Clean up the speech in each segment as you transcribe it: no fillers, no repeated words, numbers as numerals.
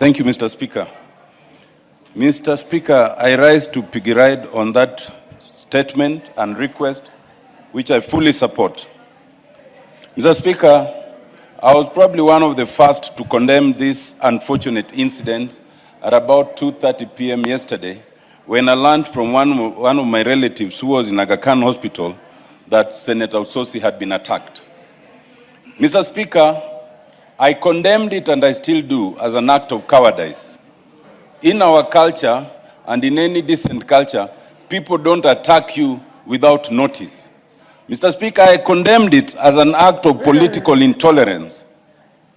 Thank you, Mr. Speaker. Mr. Speaker, I rise to piggyback on that statement and request, which I fully support. Mr. Speaker, I was probably one of the first to condemn this unfortunate incident at about 2:30 p.m. yesterday, when I learned from one of my relatives who was in Aga Khan Hospital that Senator Osotsi had been attacked. Mr. Speaker, I condemned it, and I still do, as an act of cowardice. In our culture, and in any decent culture, people don't attack you without notice. Mr. Speaker, I condemned it as an act of political intolerance.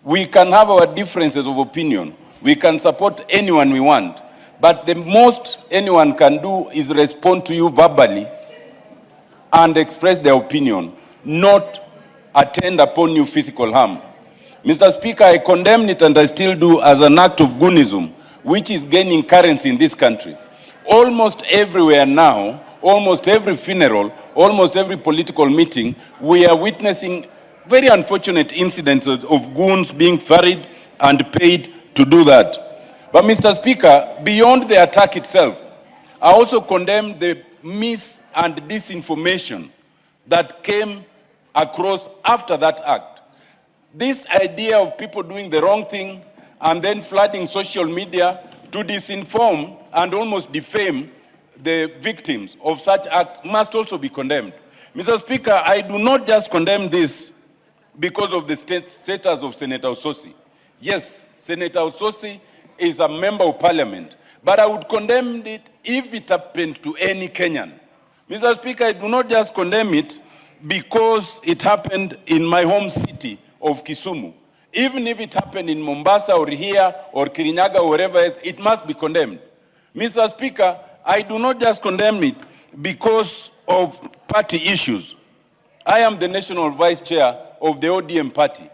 We can have our differences of opinion. We can support anyone we want. But the most anyone can do is respond to you verbally and express their opinion, not attend upon you physical harm. Mr. Speaker, I condemn it, and I still do, as an act of goonism, which is gaining currency in this country. Almost everywhere now, almost every funeral, almost every political meeting, we are witnessing very unfortunate incidents of goons being ferried and paid to do that. But Mr. Speaker, beyond the attack itself, I also condemn the mis- and disinformation that came across after that act. This idea of people doing the wrong thing and then flooding social media to disinform and almost defame the victims of such acts must also be condemned. Mr. Speaker, I do not just condemn this because of the status of Senator Osotsi. Yes, Senator Osotsi is a member of parliament, but I would condemn it if it happened to any Kenyan. Mr. Speaker, I do not just condemn it because it happened in my home city of Kisumu. Even if it happened in Mombasa or here or Kirinyaga or wherever else, it must be condemned. Mr. Speaker, I do not just condemn it because of party issues. I am the national vice chair of the ODM party.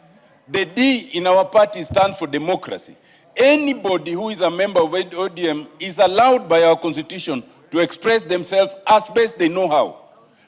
The D in our party stands for democracy. Anybody who is a member of ODM is allowed by our constitution to express themselves as best they know how.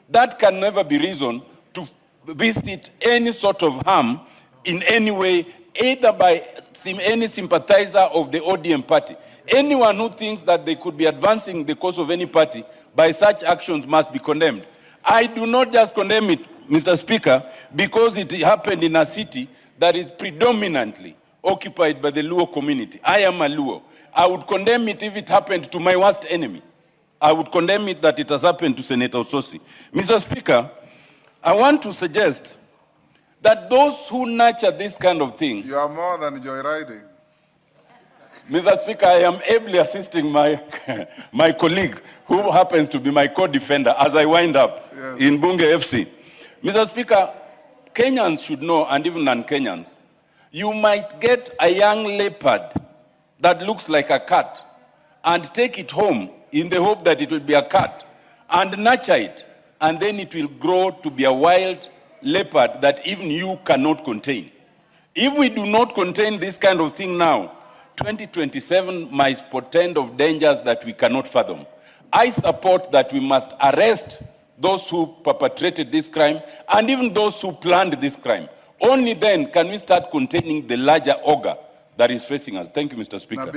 That can never be reason to visit any sort of harm in any way, either by any sympathizer of the ODM party. Anyone who thinks that they could be advancing the cause of any party by such actions must be condemned. I do not just condemn it, Mr. Speaker, because it happened in a city that is predominantly occupied by the Luo community. I am a Luo. I would condemn it if it happened to my worst enemy. I would condemn it that it has happened to Senator Osotsi. Mr. Speaker, I want to suggest that those who nurture this kind of thing... You are more than joyriding. Mr. Speaker, I am ably assisting my colleague, who happens to be my co-defender, as I wind up in Bunge FC. Mr. Speaker, Kenyans should know, and even non-Kenyans, you might get a young leopard that looks like a cat and take it home in the hope that it will be a cat and nurture it, and then it will grow to be a wild leopard that even you cannot contain. If we do not contain this kind of thing now, 2027 might portend of dangers that we cannot fathom. I support that we must arrest those who perpetrated this crime and even those who planned this crime. Only then can we start containing the larger ogre that is facing us. Thank you, Mr. Speaker.